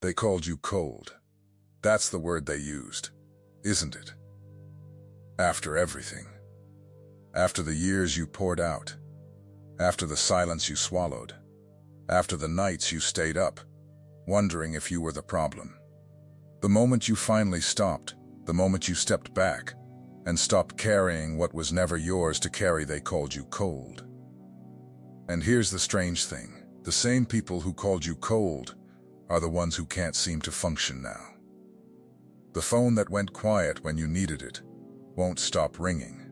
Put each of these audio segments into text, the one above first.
They called you cold. That's the word they used, isn't it? After everything. After the years you poured out. After the silence you swallowed. After the nights you stayed up, wondering if you were the problem. The moment you finally stopped, the moment you stepped back, and stopped carrying what was never yours to carry, they called you cold. And here's the strange thing. The same people who called you cold are the ones who can't seem to function now. The phone that went quiet when you needed it won't stop ringing.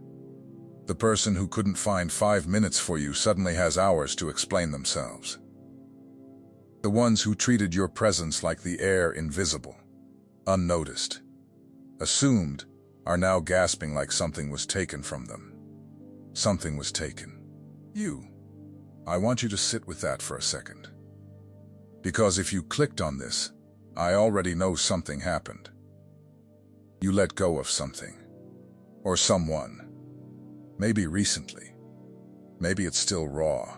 The person who couldn't find 5 minutes for you suddenly has hours to explain themselves. The ones who treated your presence like the air, invisible, unnoticed, assumed, are now gasping like something was taken from them. Something was taken. You. I want you to sit with that for a second. Because if you clicked on this, I already know something happened. You let go of something. Or someone. Maybe recently. Maybe it's still raw.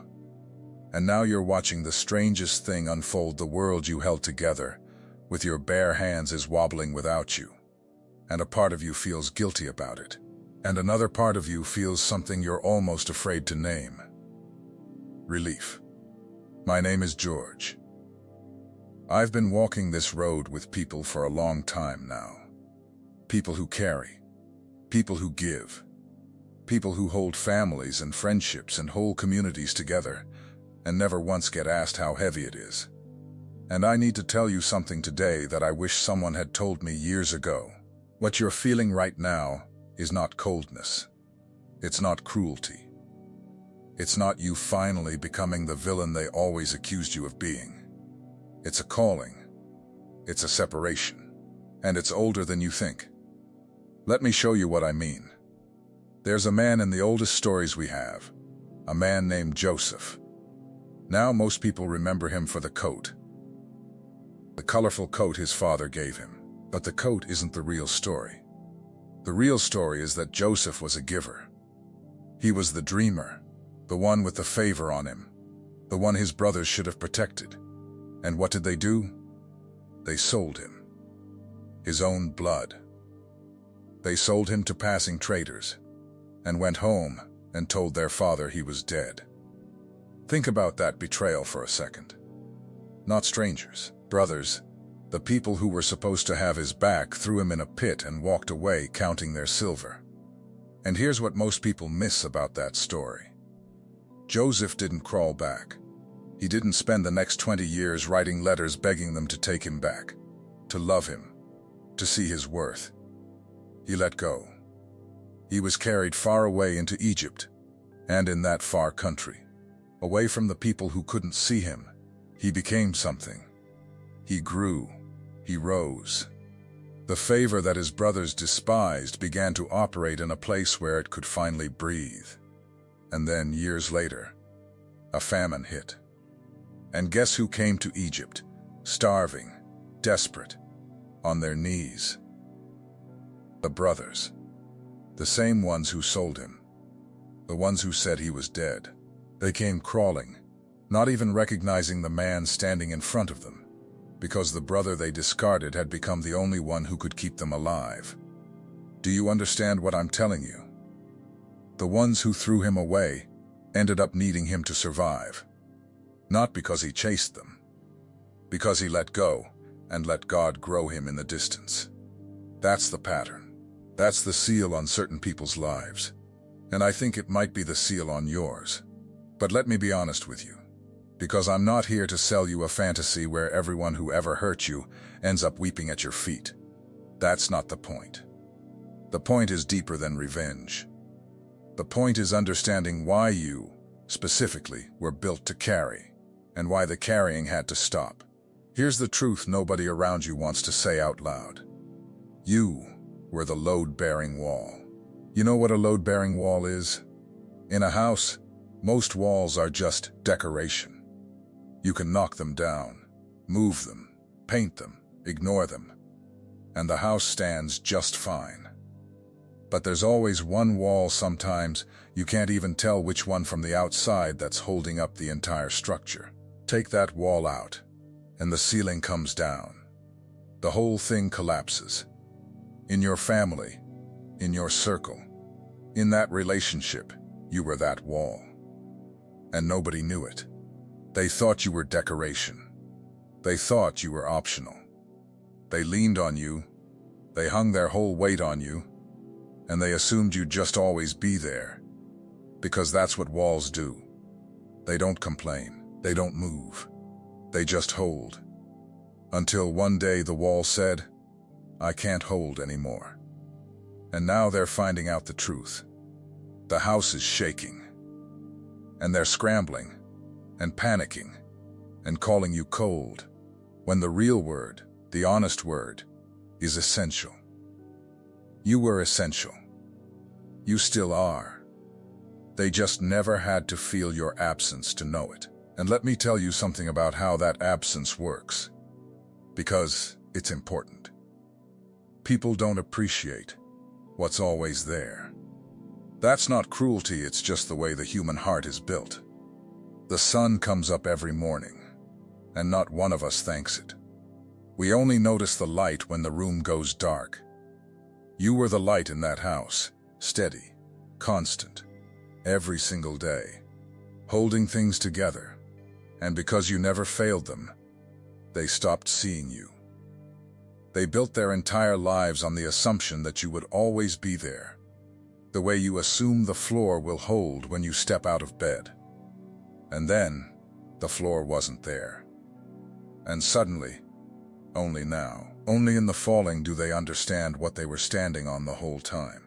And now you're watching the strangest thing unfold. The world you held together with your bare hands is wobbling without you. And a part of you feels guilty about it. And another part of you feels something you're almost afraid to name. Relief. My name is George. I've been walking this road with people for a long time now. People who carry. People who give. People who hold families and friendships and whole communities together and never once get asked how heavy it is. And I need to tell you something today that I wish someone had told me years ago. What you're feeling right now is not coldness. It's not cruelty. It's not you finally becoming the villain they always accused you of being. It's a calling. It's a separation. And it's older than you think. Let me show you what I mean. There's a man in the oldest stories we have, a man named Joseph. Now most people remember him for the coat. The colorful coat his father gave him. But the coat isn't the real story. The real story is that Joseph was a giver. He was the dreamer, the one with the favor on him, the one his brothers should have protected. And what did they do? They sold him. His own blood. They sold him to passing traders, and went home and told their father he was dead. Think about that betrayal for a second. Not strangers, brothers. The people who were supposed to have his back threw him in a pit and walked away counting their silver. And here's what most people miss about that story. Joseph didn't crawl back. He didn't spend the next 20 years writing letters begging them to take him back, to love him, to see his worth. He let go. He was carried far away into Egypt, and in that far country, away from the people who couldn't see him, he became something. He grew. He rose. The favor that his brothers despised began to operate in a place where it could finally breathe. And then, years later, a famine hit. And guess who came to Egypt, starving, desperate, on their knees? The brothers. The same ones who sold him. The ones who said he was dead. They came crawling, not even recognizing the man standing in front of them, because the brother they discarded had become the only one who could keep them alive. Do you understand what I'm telling you? The ones who threw him away ended up needing him to survive. Not because he chased them. Because he let go and let God grow him in the distance. That's the pattern. That's the seal on certain people's lives. And I think it might be the seal on yours. But let me be honest with you. Because I'm not here to sell you a fantasy where everyone who ever hurt you ends up weeping at your feet. That's not the point. The point is deeper than revenge. The point is understanding why you, specifically, were built to carry, and why the carrying had to stop. Here's the truth nobody around you wants to say out loud. You were the load-bearing wall. You know what a load-bearing wall is? In a house, most walls are just decoration. You can knock them down, move them, paint them, ignore them, and the house stands just fine. But there's always one wall sometimes you can't even tell which one from the outside that's holding up the entire structure. Take that wall out, and the ceiling comes down. the whole thing collapses. In your family, in your circle, in that relationship, you were that wall. And nobody knew it. They thought you were decoration. They thought you were optional. They leaned on you, they hung their whole weight on you, and they assumed you'd just always be there. Because that's what walls do. They don't complain, they don't move, they just hold. Until one day the wall said, "I can't hold anymore." And now they're finding out the truth. The house is shaking. And they're scrambling, and panicking, and calling you cold, when the real word, the honest word, is essential. You were essential. You still are. They just never had to feel your absence to know it. And let me tell you something about how that absence works. Because it's important. People don't appreciate what's always there. That's not cruelty, it's just the way the human heart is built. The sun comes up every morning, and not one of us thanks it. We only notice the light when the room goes dark. You were the light in that house, steady, constant, every single day, holding things together. And because you never failed them, they stopped seeing you. They built their entire lives on the assumption that you would always be there, the way you assume the floor will hold when you step out of bed. And then, the floor wasn't there. And suddenly, only now, only in the falling do they understand what they were standing on the whole time.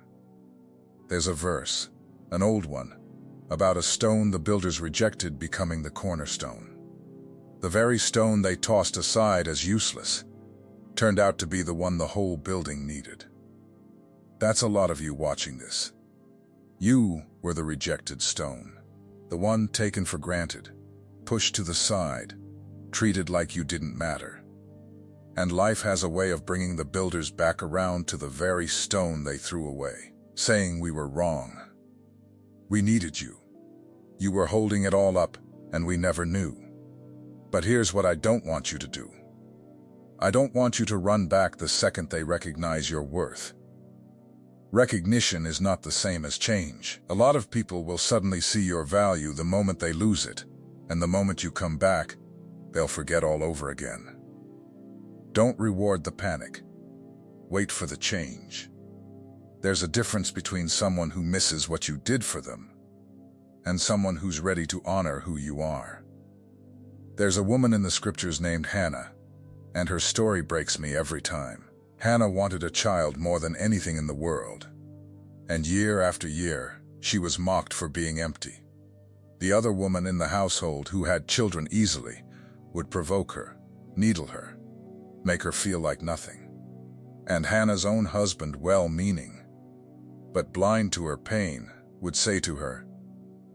There's a verse, an old one, about a stone the builders rejected becoming the cornerstone. The very stone they tossed aside as useless turned out to be the one the whole building needed. That's a lot of you watching this. You were the rejected stone, the one taken for granted, pushed to the side, treated like you didn't matter. And life has a way of bringing the builders back around to the very stone they threw away, saying we were wrong. We needed you. You were holding it all up, and we never knew. But here's what I don't want you to do. I don't want you to run back the second they recognize your worth. Recognition is not the same as change. A lot of people will suddenly see your value the moment they lose it, and the moment you come back, they'll forget all over again. Don't reward the panic. Wait for the change. There's a difference between someone who misses what you did for them and someone who's ready to honor who you are. There's a woman in the scriptures named Hannah, and her story breaks me every time. Hannah wanted a child more than anything in the world, and year after year, she was mocked for being empty. The other woman in the household who had children easily would provoke her, needle her, make her feel like nothing. And Hannah's own husband, well-meaning, but blind to her pain, would say to her,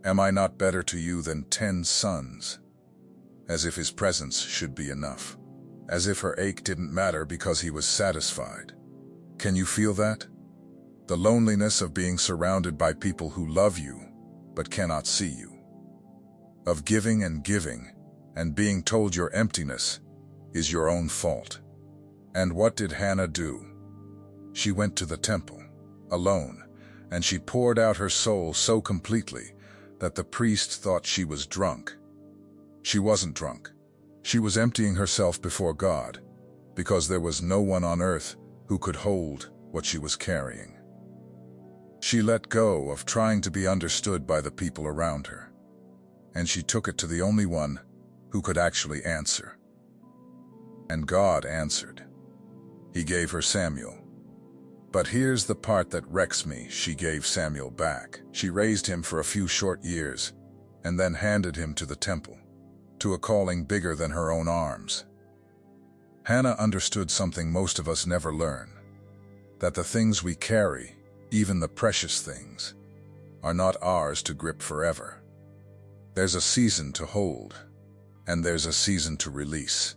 "Am I not better to you than 10 sons?" As if his presence should be enough. As if her ache didn't matter because he was satisfied. Can you feel that? The loneliness of being surrounded by people who love you, but cannot see you. Of giving, and being told your emptiness is your own fault. And what did Hannah do? She went to the temple, alone, and she poured out her soul so completely that the priest thought she was drunk. She wasn't drunk. She was emptying herself before God, because there was no one on earth who could hold what she was carrying. She let go of trying to be understood by the people around her, and she took it to the only one who could actually answer. And God answered. He gave her Samuel. But here's the part that wrecks me. She gave Samuel back. She raised him for a few short years, and then handed him to the temple, to a calling bigger than her own arms. Hannah understood something most of us never learn, that the things we carry, even the precious things, are not ours to grip forever. There's a season to hold, and there's a season to release.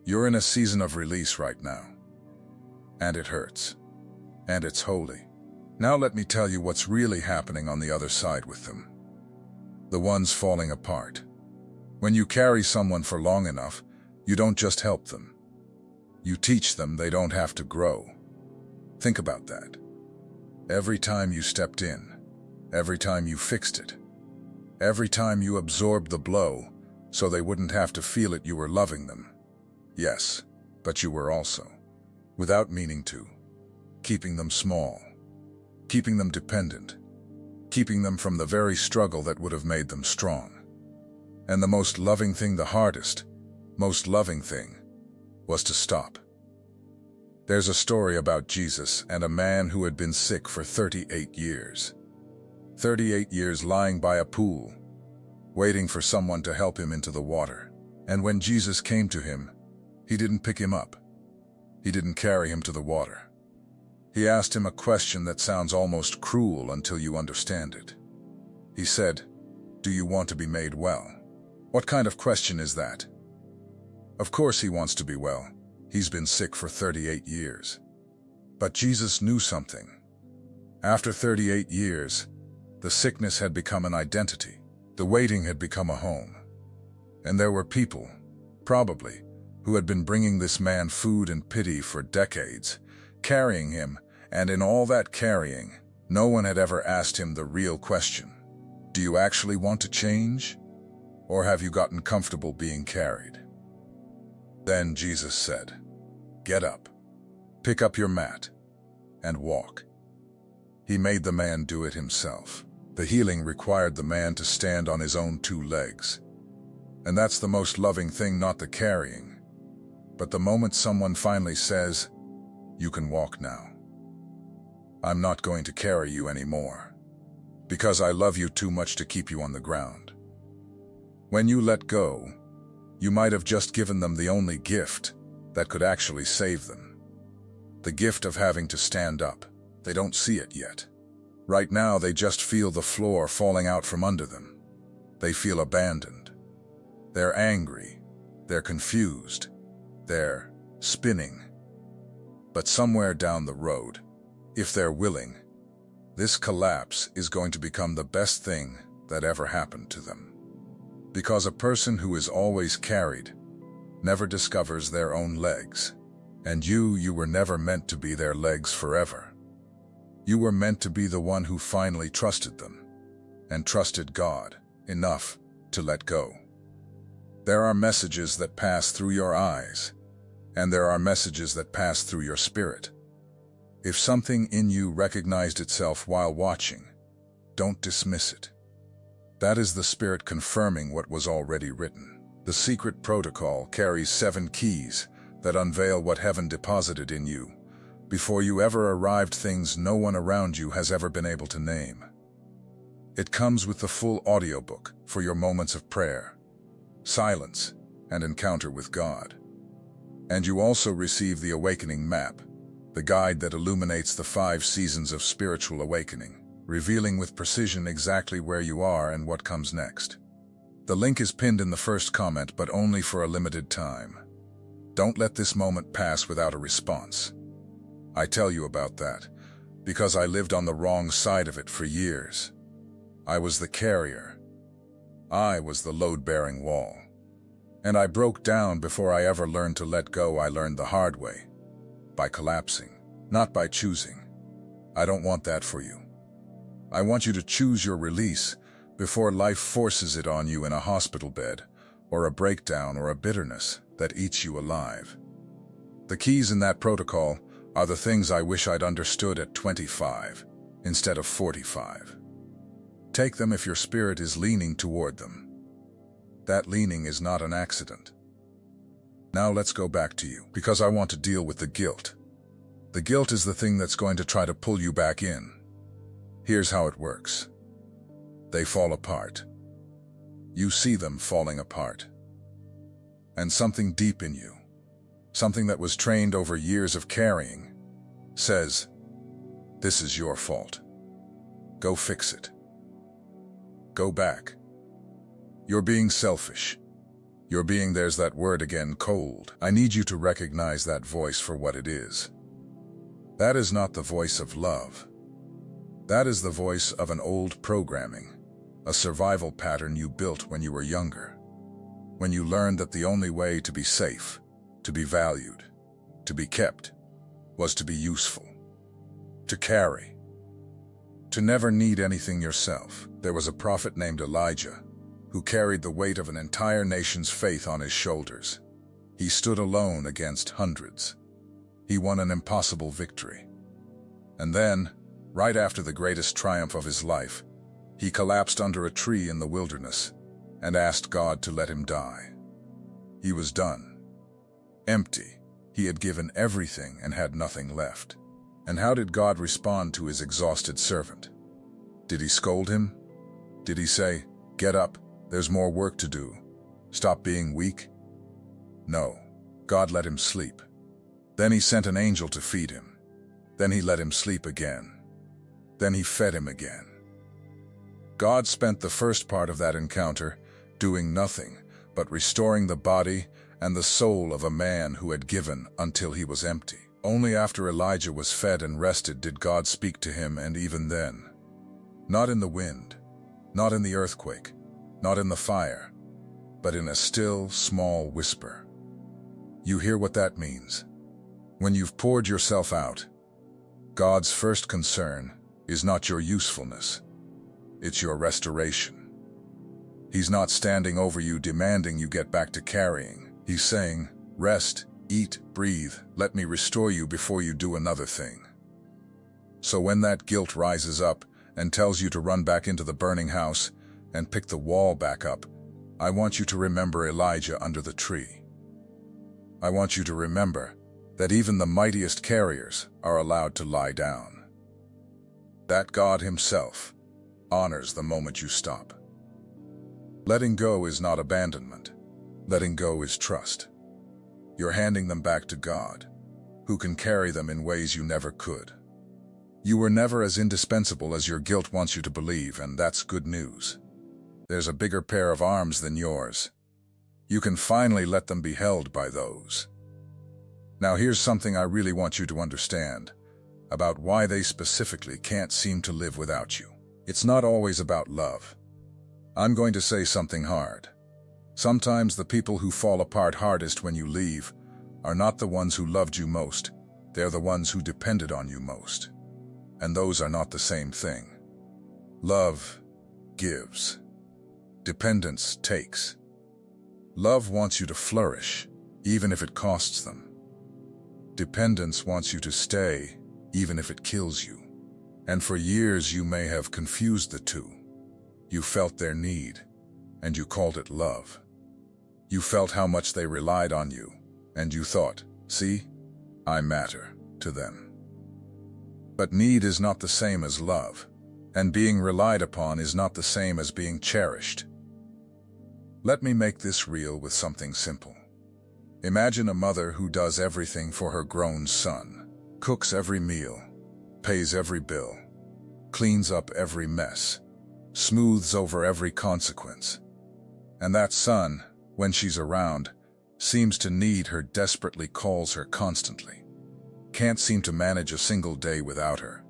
You're in a season of release right now, and it hurts, and it's holy. Now let me tell you what's really happening on the other side with them. The ones falling apart. When you carry someone for long enough, you don't just help them. You teach them they don't have to grow. Think about that. Every time you stepped in, every time you fixed it, every time you absorbed the blow so they wouldn't have to feel it, you were loving them. Yes, but you were also, without meaning to, keeping them small, keeping them dependent, keeping them from the very struggle that would have made them strong. And the most loving thing, the hardest, most loving thing, was to stop. There's a story about Jesus and a man who had been sick for 38 years. 38 years lying by a pool, waiting for someone to help him into the water. And when Jesus came to him, he didn't pick him up. He didn't carry him to the water. He asked him a question that sounds almost cruel until you understand it. He said, "Do you want to be made well?" What kind of question is that? Of course he wants to be well. He's been sick for 38 years. But Jesus knew something. After 38 years, the sickness had become an identity. The waiting had become a home. And there were people, probably, who had been bringing this man food and pity for decades, carrying him, and in all that carrying, no one had ever asked him the real question. Do you actually want to change? Or have you gotten comfortable being carried? Then Jesus said, "Get up, pick up your mat, and walk." He made the man do it himself. The healing required the man to stand on his own two legs. And that's the most loving thing, not the carrying, but the moment someone finally says, "You can walk now. I'm not going to carry you anymore, because I love you too much to keep you on the ground." When you let go, you might have just given them the only gift that could actually save them. The gift of having to stand up. They don't see it yet. Right now, they just feel the floor falling out from under them. They feel abandoned. They're angry. They're confused. They're spinning. But somewhere down the road, if they're willing, this collapse is going to become the best thing that ever happened to them. Because a person who is always carried never discovers their own legs. And you were never meant to be their legs forever. You were meant to be the one who finally trusted them, and trusted God enough to let go. There are messages that pass through your eyes, and there are messages that pass through your spirit. If something in you recognized itself while watching, don't dismiss it. That is the Spirit confirming what was already written. The secret protocol carries 7 keys that unveil what heaven deposited in you before you ever arrived, things no one around you has ever been able to name. It comes with the full audiobook for your moments of prayer, silence, and encounter with God. And you also receive the Awakening Map, the guide that illuminates the 5 seasons of spiritual awakening, revealing with precision exactly where you are and what comes next. The link is pinned in the first comment, but only for a limited time. Don't let this moment pass without a response. I tell you about that because I lived on the wrong side of it for years. I was the carrier. I was the load-bearing wall. And I broke down before I ever learned to let go. I learned the hard way, by collapsing, not by choosing. I don't want that for you. I want you to choose your release before life forces it on you in a hospital bed, or a breakdown, or a bitterness that eats you alive. The keys in that protocol are the things I wish I'd understood at 25 instead of 45. Take them if your spirit is leaning toward them. That leaning is not an accident. Now let's go back to you, because I want to deal with the guilt. The guilt is the thing that's going to try to pull you back in. Here's how it works. They fall apart. You see them falling apart. And something deep in you, something that was trained over years of carrying, says, "This is your fault. Go fix it. Go back. You're being selfish. You're being," there's that word again, cold. I need you to recognize that voice for what it is. That is not the voice of love. That is the voice of an old programming, a survival pattern you built when you were younger, when you learned that the only way to be safe, to be valued, to be kept, was to be useful, to carry, to never need anything yourself. There was a prophet named Elijah who carried the weight of an entire nation's faith on his shoulders. He stood alone against hundreds. He won an impossible victory. And then, right after the greatest triumph of his life, he collapsed under a tree in the wilderness and asked God to let him die. He was done. Empty. He had given everything and had nothing left. And how did God respond to his exhausted servant? Did he scold him? Did he say, "Get up, there's more work to do. Stop being weak"? No. God let him sleep. Then he sent an angel to feed him. Then he let him sleep again. Then he fed him again. God spent the first part of that encounter doing nothing but restoring the body and the soul of a man who had given until he was empty. Only after Elijah was fed and rested did God speak to him, and even then, not in the wind, not in the earthquake, not in the fire, but in a still, small whisper. You hear what that means? When you've poured yourself out, God's first concern is not your usefulness, it's your restoration. He's not standing over you demanding you get back to carrying. He's saying, "Rest, eat, breathe, let me restore you before you do another thing." So when that guilt rises up and tells you to run back into the burning house and pick the wall back up, I want you to remember Elijah under the tree. I want you to remember that even the mightiest carriers are allowed to lie down. That God himself honors the moment you stop. Letting go is not abandonment. Letting go is trust. You're handing them back to God, who can carry them in ways you never could. You were never as indispensable as your guilt wants you to believe, and that's good news. There's a bigger pair of arms than yours. You can finally let them be held by those. Now here's something I really want you to understand about why they specifically can't seem to live without you. It's not always about love. I'm going to say something hard. Sometimes the people who fall apart hardest when you leave are not the ones who loved you most, they're the ones who depended on you most. And those are not the same thing. Love gives. Dependence takes. Love wants you to flourish, even if it costs them. Dependence wants you to stay, even if it kills you. And for years you may have confused the two. You felt their need, and you called it love. You felt how much they relied on you, and you thought, "See, I matter to them." But need is not the same as love, and being relied upon is not the same as being cherished. Let me make this real with something simple. Imagine a mother who does everything for her grown son, cooks every meal, pays every bill, cleans up every mess, smooths over every consequence. And that son, when she's around, seems to need her desperately, calls her constantly. Can't seem to manage a single day without her.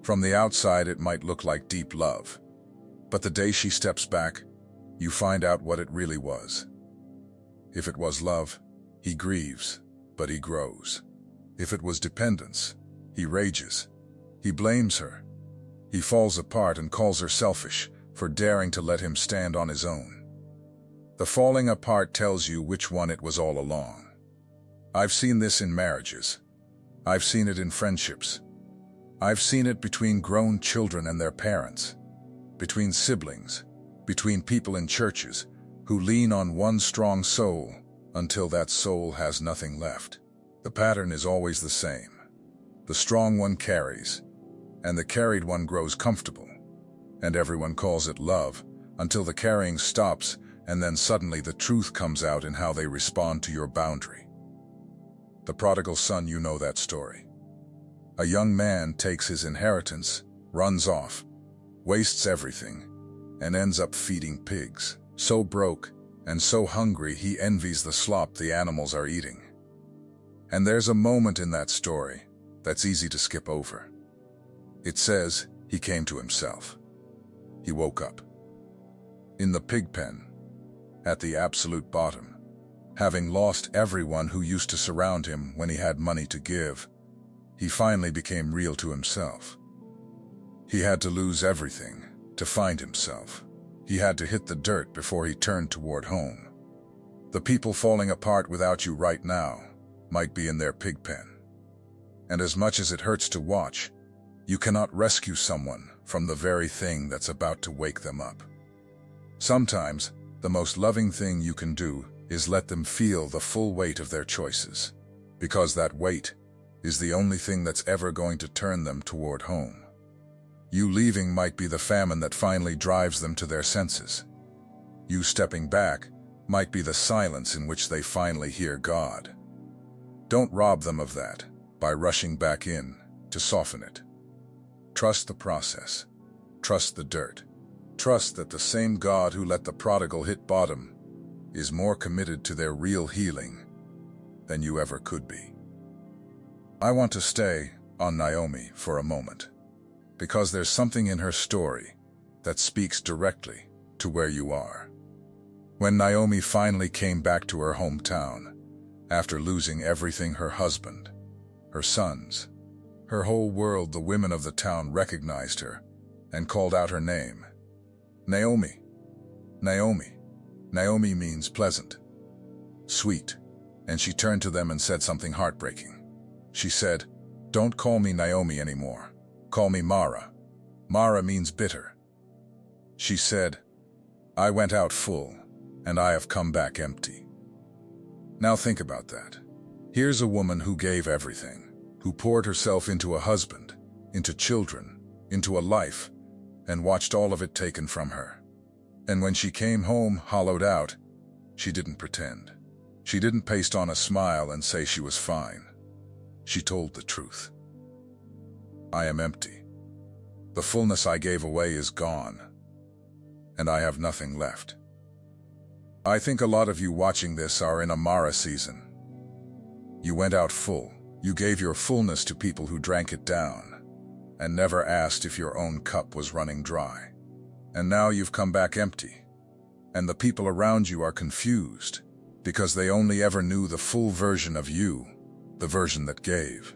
From the outside it might look like deep love, but the day she steps back, you find out what it really was. If it was love, he grieves, but he grows. If it was dependence, he rages. He blames her. He falls apart and calls her selfish for daring to let him stand on his own. The falling apart tells you which one it was all along. I've seen this in marriages. I've seen it in friendships. I've seen it between grown children and their parents, between siblings, between people in churches who lean on one strong soul until that soul has nothing left. The pattern is always the same. The strong one carries, and the carried one grows comfortable, and everyone calls it love until the carrying stops, and then suddenly the truth comes out in how they respond to your boundary. The prodigal son, you know that story. A young man takes his inheritance, runs off, wastes everything, and ends up feeding pigs. So broke and so hungry he envies the slop the animals are eating. And there's a moment in that story that's easy to skip over. It says he came to himself. He woke up. In the pig pen, at the absolute bottom, Having lost everyone who used to surround him when he had money to give, he finally became real to himself. He had to lose everything to find himself. He had to hit the dirt before he turned toward home. The people falling apart without you right now might be in their pig pen. And as much as it hurts to watch, you cannot rescue someone from the very thing that's about to wake them up. Sometimes, the most loving thing you can do is let them feel the full weight of their choices, because that weight is the only thing that's ever going to turn them toward home. You leaving might be the famine that finally drives them to their senses. You stepping back might be the silence in which they finally hear God. Don't rob them of that by rushing back in to soften it. Trust the process. Trust the dirt. Trust that the same God who let the prodigal hit bottom is more committed to their real healing than you ever could be. I want to stay on Naomi for a moment, because there's something in her story that speaks directly to where you are. When Naomi finally came back to her hometown, after losing everything, her husband, her sons, her whole world, the women of the town recognized her and called out her name. Naomi, Naomi. Naomi means pleasant, sweet, and she turned to them and said something heartbreaking. She said, "Don't call me Naomi anymore. Call me Mara. Mara means bitter." She said, "I went out full, and I have come back empty." Now think about that. Here's a woman who gave everything, who poured herself into a husband, into children, into a life, and watched all of it taken from her. And when she came home hollowed out, she didn't pretend. She didn't paste on a smile and say she was fine. She told the truth. "I am empty. The fullness I gave away is gone, and I have nothing left." I think a lot of you watching this are in a Mara season. You went out full. You gave your fullness to people who drank it down, and never asked if your own cup was running dry. And now you've come back empty, and the people around you are confused because they only ever knew the full version of you, the version that gave.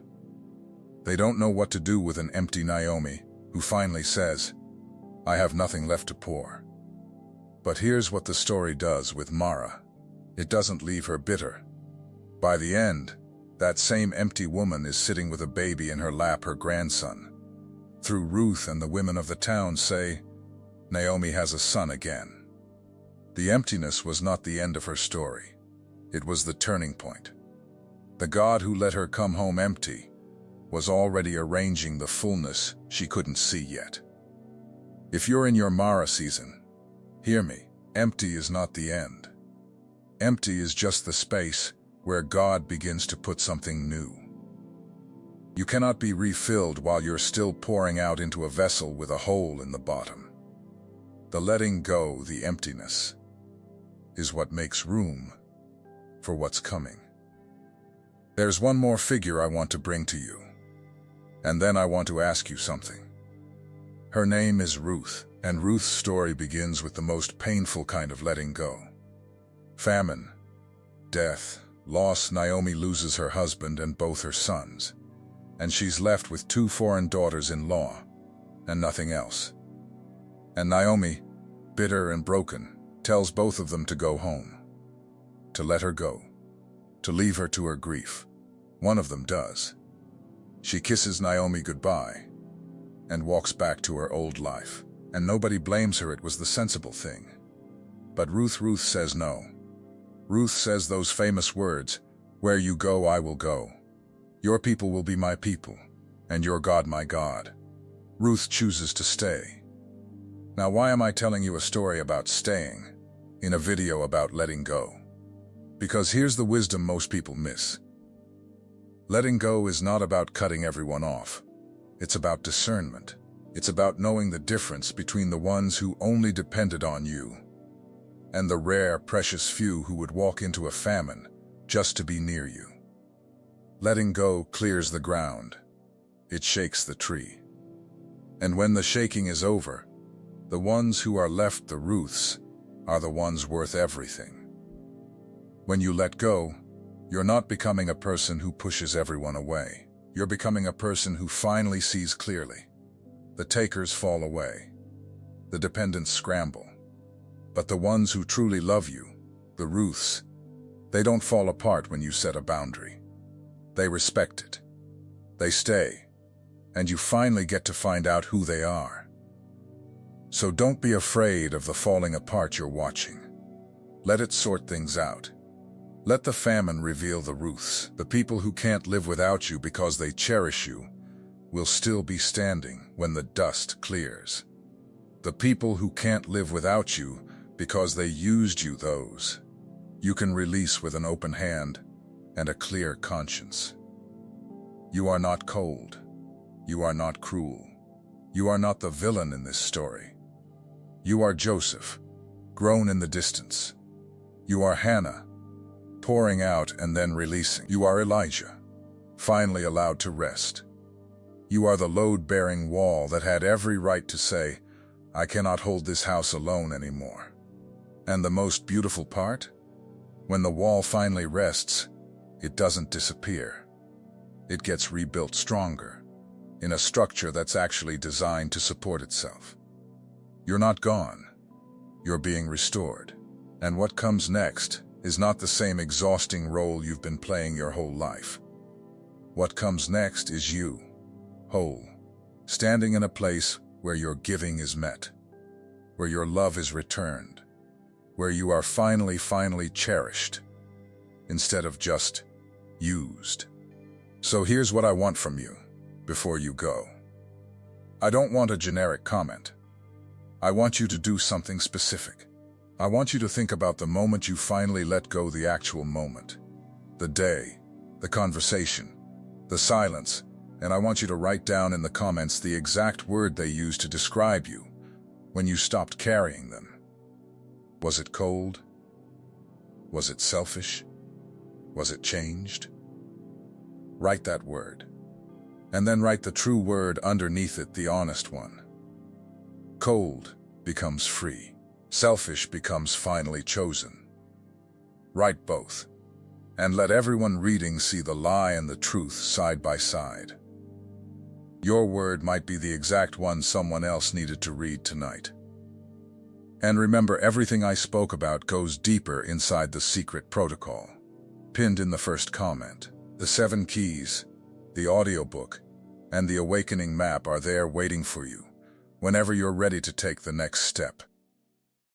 They don't know what to do with an empty Naomi who finally says, "I have nothing left to pour." But here's what the story does with Mara. It doesn't leave her bitter. By the end, that same empty woman is sitting with a baby in her lap, her grandson. Through Ruth and the women of the town say, Naomi has a son again. The emptiness was not the end of her story. It was the turning point. The God who let her come home empty was already arranging the fullness she couldn't see yet. If you're in your Mara season, hear me, empty is not the end. Empty is just the space where God begins to put something new. You cannot be refilled while you're still pouring out into a vessel with a hole in the bottom. The letting go, the emptiness, is what makes room for what's coming. There's one more figure I want to bring to you, and then I want to ask you something. Her name is Ruth, and Ruth's story begins with the most painful kind of letting go. Famine, death, loss. Naomi loses her husband and both her sons, and she's left with 2 foreign daughters-in-law and nothing else. And Naomi, bitter and broken, tells both of them to go home, to let her go, to leave her to her grief. One of them does. She kisses Naomi goodbye and walks back to her old life. And nobody blames her, it was the sensible thing. But Ruth says no. Ruth says those famous words, "Where you go, I will go. Your people will be my people, and your God my God." Ruth chooses to stay. Now, why am I telling you a story about staying in a video about letting go? Because here's the wisdom most people miss. Letting go is not about cutting everyone off. It's about discernment. It's about knowing the difference between the ones who only depended on you and the rare, precious few who would walk into a famine just to be near you. Letting go clears the ground. It shakes the tree. And when the shaking is over, the ones who are left, the Ruths, are the ones worth everything. When you let go, you're not becoming a person who pushes everyone away. You're becoming a person who finally sees clearly. The takers fall away. The dependents scramble. But the ones who truly love you, the Ruths, they don't fall apart when you set a boundary. They respect it. They stay. And you finally get to find out who they are. So don't be afraid of the falling apart you're watching. Let it sort things out. Let the famine reveal the Ruths. The people who can't live without you because they cherish you will still be standing when the dust clears. The people who can't live without you because they used you, those you can release with an open hand and a clear conscience. You are not cold. You are not cruel. You are not the villain in this story. You are Joseph, grown in the distance. You are Hannah, pouring out and then releasing. You are Elijah, finally allowed to rest. You are the load-bearing wall that had every right to say, I cannot hold this house alone anymore. And the most beautiful part? When the wall finally rests, it doesn't disappear. It gets rebuilt stronger, in a structure that's actually designed to support itself. You're not gone. You're being restored. And what comes next is not the same exhausting role you've been playing your whole life. What comes next is you, whole, standing in a place where your giving is met, where your love is returned, where you are finally cherished, instead of just used. So here's what I want from you before you go. I don't want a generic comment. I want you to do something specific. I want you to think about the moment you finally let go, the actual moment, the day, the conversation, the silence, and I want you to write down in the comments the exact word they used to describe you when you stopped carrying them. Was it cold? Was it selfish? Was it changed? Write that word, and then write the true word underneath it, the honest one. Cold becomes free. Selfish becomes finally chosen. Write both, and let everyone reading see the lie and the truth side by side. Your word might be the exact one someone else needed to read tonight. And remember, everything I spoke about goes deeper inside the secret protocol, pinned in the first comment. The 7 keys, the audiobook, and the awakening map are there waiting for you whenever you're ready to take the next step.